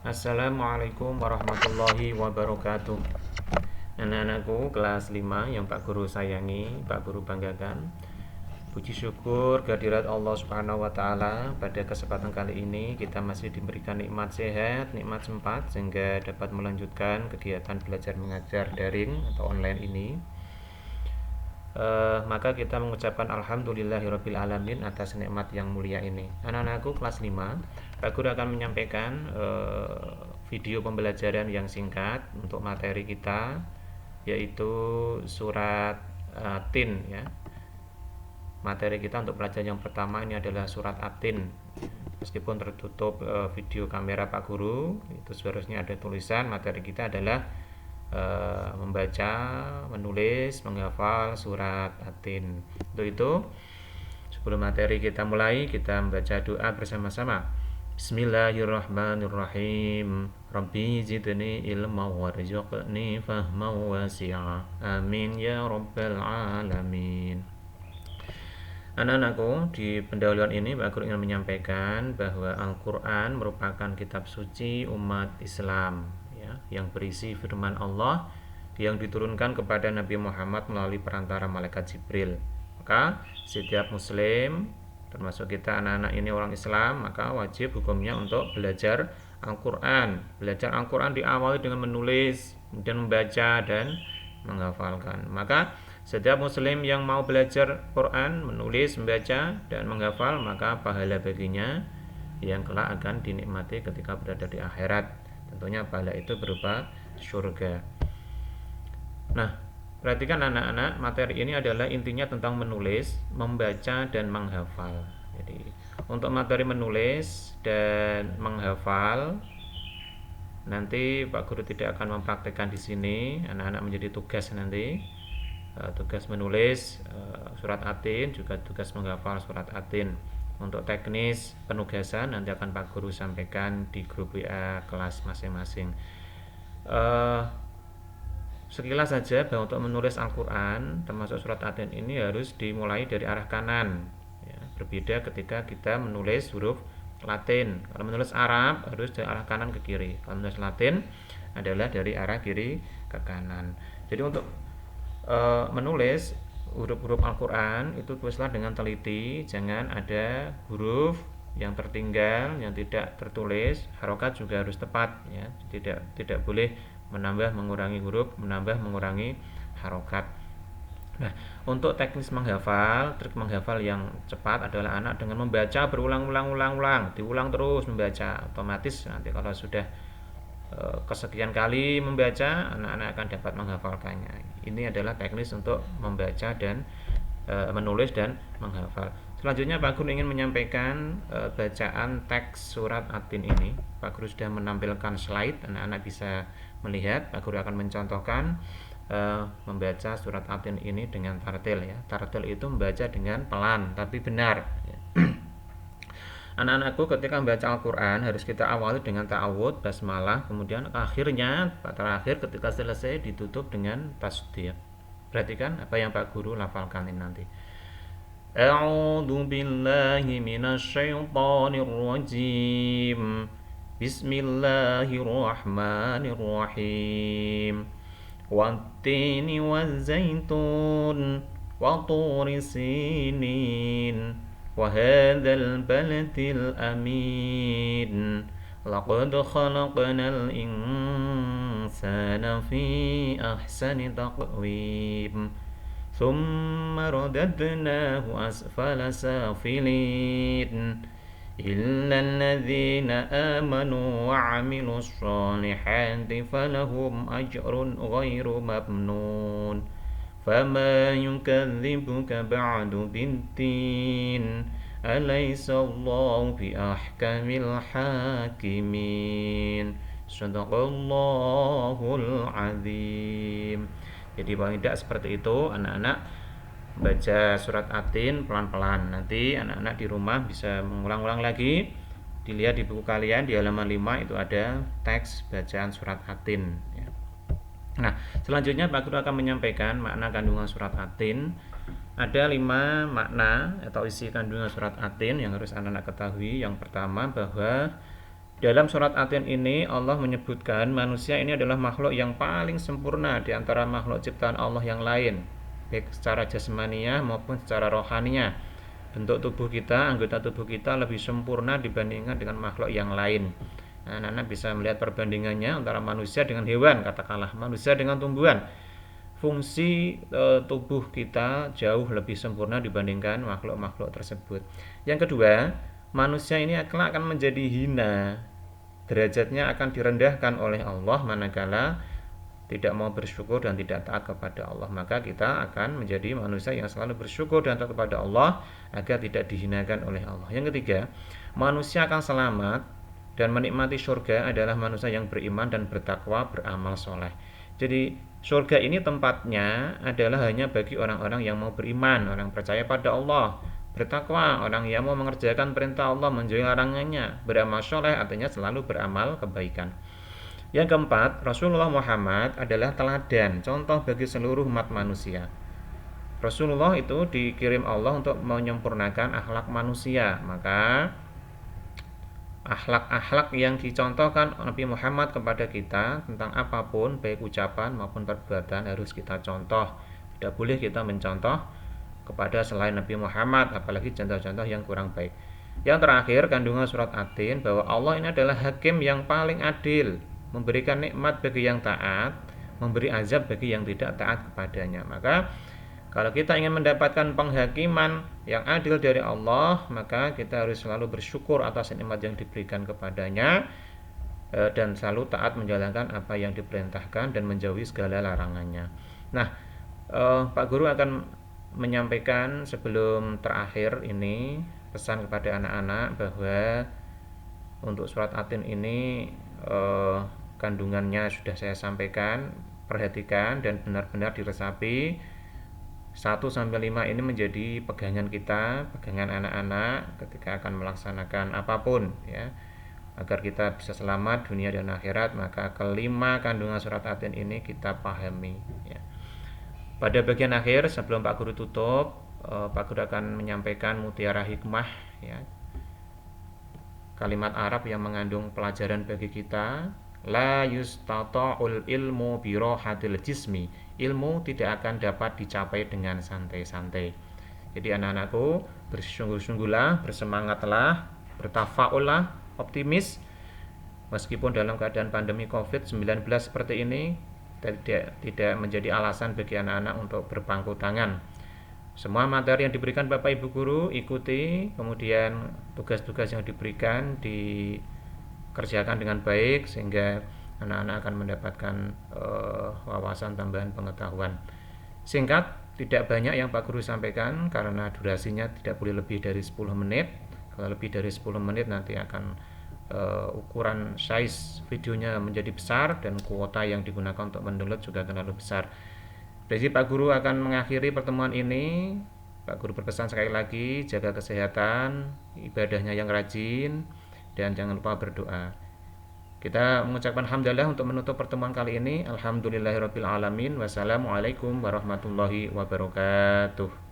Assalamualaikum warahmatullahi wabarakatuh. Anak-anakku kelas 5 yang Pak Guru sayangi, Pak Guru banggakan. Puji syukur kehadirat Allah Subhanahu wa taala, pada kesempatan kali ini kita masih diberikan nikmat sehat, nikmat sempat sehingga dapat melanjutkan kegiatan belajar mengajar daring atau online ini. Maka kita mengucapkan alhamdulillahirabbil alamin atas nikmat yang mulia ini. Anak-anakku kelas 5, Pak Guru akan menyampaikan video pembelajaran yang singkat untuk materi kita, yaitu surat Tin ya. Materi kita untuk pelajaran yang pertama ini adalah surat At-Tin. Meskipun tertutup video kamera Pak Guru, itu seharusnya ada tulisan materi kita adalah membaca, menulis, menghafal surat At-Tin. Untuk itu, sebelum materi kita mulai, kita membaca doa bersama-sama. Bismillahirrahmanirrahim. Rabbi zidni ilma warzuqni fahma wasi'a. Amin ya rabbal alamin. Anak-anakku, di pendahuluan ini Pak Guru ingin menyampaikan bahwa Al-Quran merupakan kitab suci umat Islam yang berisi firman Allah yang diturunkan kepada Nabi Muhammad melalui perantara malaikat Jibril. Maka setiap muslim, termasuk kita anak-anak ini orang Islam, maka wajib hukumnya untuk belajar Al-Quran. Belajar Al-Quran diawali dengan menulis, kemudian membaca dan menghafalkan. Maka setiap muslim yang mau belajar Quran, menulis, membaca dan menghafal, maka pahala baginya yang kelak akan dinikmati ketika berada di akhirat. Tentunya pahala itu berupa surga. Nah, perhatikan anak-anak, materi ini adalah intinya tentang menulis, membaca dan menghafal. Jadi, untuk materi menulis dan menghafal, nanti Pak Guru tidak akan mempraktekkan di sini. Anak-anak menjadi tugas nanti, tugas menulis surat At-Tin, juga tugas menghafal surat At-Tin. Untuk teknis penugasan nanti akan Pak Guru sampaikan di grup WA kelas masing-masing. Sekilas saja bahwa untuk menulis Al-Quran termasuk surat At-Tin ini harus dimulai dari arah kanan ya. Berbeda ketika kita menulis huruf Latin. Kalau menulis Arab harus dari arah kanan ke kiri. Kalau menulis Latin adalah dari arah kiri ke kanan. Jadi untuk menulis huruf-huruf Al-Quran itu tulislah dengan teliti, jangan ada huruf yang tertinggal, yang tidak tertulis. Harokat juga harus tepat ya. Tidak boleh menambah mengurangi huruf, menambah mengurangi harokat. Nah, untuk teknis menghafal, trik menghafal yang cepat adalah anak dengan membaca berulang-ulang, diulang terus membaca. Otomatis nanti kalau sudah kesekian kali membaca, anak-anak akan dapat menghafalkannya. Ini adalah teknis untuk membaca dan menulis dan menghafal. Selanjutnya Pak Guru ingin menyampaikan bacaan teks surat At-Tin ini. Pak Guru sudah menampilkan slide, anak-anak bisa melihat. Pak Guru akan mencontohkan membaca surat At-Tin ini dengan tartil ya. Tartil itu membaca dengan pelan tapi benar ya. Anak-anakku, ketika membaca Al-Quran harus kita awali dengan ta'awud, basmalah, kemudian akhirnya terakhir ketika selesai ditutup dengan tasdid. Perhatikan apa yang Pak Guru lafalkan ini nanti. A'udzu billahi minasyaitonir rajim. Bismillahirrahmanirrahim. Wattini wazzaitun wa turi sinin وهذا البلد الأمين لقد خلقنا الإنسان في أحسن تقويم ثم رددناه أسفل سافلين إلا الذين آمنوا وعملوا الصالحات فلهم أجر غير ممنون فما يكذبك بعد بالدين أليس الله بأحكم الحاكمين صدق الله العظيم. Jadi paling tidak seperti itu anak-anak baca surat At-Tin pelan-pelan. Nanti anak-anak di rumah bisa mengulang-ulang lagi. Dilihat di buku kalian di halaman 5 itu ada teks bacaan surat At-Tin ya. Nah, selanjutnya Pak Guru akan menyampaikan makna kandungan surat At-Tin. Ada 5 makna atau isi kandungan surat At-Tin yang harus anak-anak ketahui. Yang pertama, bahwa Dalam surat Atin ini Allah menyebutkan manusia ini adalah makhluk yang paling sempurna di antara makhluk ciptaan Allah yang lain, baik secara jasmania maupun secara rohania. Bentuk tubuh kita, anggota tubuh kita lebih sempurna dibandingkan dengan makhluk yang lain. Nah, anak bisa melihat perbandingannya antara manusia dengan hewan, katakanlah manusia dengan tumbuhan. Fungsi tubuh kita jauh lebih sempurna dibandingkan makhluk-makhluk tersebut. Yang kedua, manusia ini kelak akan menjadi hina, derajatnya akan direndahkan oleh Allah manakala tidak mau bersyukur dan tidak taat kepada Allah. Maka kita akan menjadi manusia yang selalu bersyukur dan taat kepada Allah agar tidak dihinakan oleh Allah. Yang ketiga, manusia akan selamat dan menikmati surga adalah manusia yang beriman dan bertakwa, beramal soleh. Jadi surga ini tempatnya adalah hanya bagi orang-orang yang mau beriman, orang percaya pada Allah, bertakwa, orang yang mau mengerjakan perintah Allah, menjauhi larangannya, beramal soleh artinya selalu beramal kebaikan. Yang keempat, Rasulullah Muhammad adalah teladan, contoh bagi seluruh umat manusia. Rasulullah itu dikirim Allah untuk menyempurnakan akhlak manusia, maka akhlak-akhlak yang dicontohkan Nabi Muhammad kepada kita tentang apapun, baik ucapan maupun perbuatan harus kita contoh. Tidak boleh kita mencontoh kepada selain Nabi Muhammad, apalagi contoh-contoh yang kurang baik. Yang terakhir, kandungan surat Atin bahwa Allah ini adalah hakim yang paling adil, memberikan nikmat bagi yang taat, memberi azab bagi yang tidak taat kepadanya. Maka kalau kita ingin mendapatkan penghakiman yang adil dari Allah, maka kita harus selalu bersyukur atas nikmat yang diberikan kepadanya dan selalu taat menjalankan apa yang diperintahkan dan menjauhi segala larangannya. Nah, Pak Guru akan menyampaikan sebelum terakhir ini pesan kepada anak-anak bahwa untuk surat Atin ini kandungannya sudah saya sampaikan, perhatikan dan benar-benar diresapi. 1-5 ini menjadi pegangan kita, pegangan anak-anak ketika akan melaksanakan apapun ya. Agar kita bisa selamat dunia dan akhirat, maka kelima kandungan surat Atin ini kita pahami ya. Pada bagian akhir sebelum Pak Guru tutup, Pak Guru akan menyampaikan mutiara hikmah ya. Kalimat Arab yang mengandung pelajaran bagi kita. La yustata'ul ilmu birohatil jismi. Ilmu tidak akan dapat dicapai dengan santai-santai. Jadi anak-anakku, bersungguh-sungguhlah, bersemangatlah, bertafa'ullah, optimis. Meskipun dalam keadaan pandemi COVID-19 seperti ini tidak menjadi alasan bagi anak-anak untuk berpangku tangan. Semua materi yang diberikan Bapak Ibu Guru ikuti, kemudian tugas-tugas yang diberikan dikerjakan dengan baik sehingga anak-anak akan mendapatkan wawasan tambahan pengetahuan. Singkat, tidak banyak yang Pak Guru sampaikan karena durasinya tidak boleh lebih dari 10 menit. Kalau lebih dari 10 menit nanti akan ukuran size videonya menjadi besar dan kuota yang digunakan untuk mendownload juga terlalu besar. Jadi Pak Guru akan mengakhiri pertemuan ini. Pak Guru berpesan sekali lagi, jaga kesehatan, ibadahnya yang rajin, dan jangan lupa berdoa. Kita mengucapkan alhamdulillah untuk menutup pertemuan kali ini. Alhamdulillahirabbil alamin. Wassalamualaikum warahmatullahi wabarakatuh.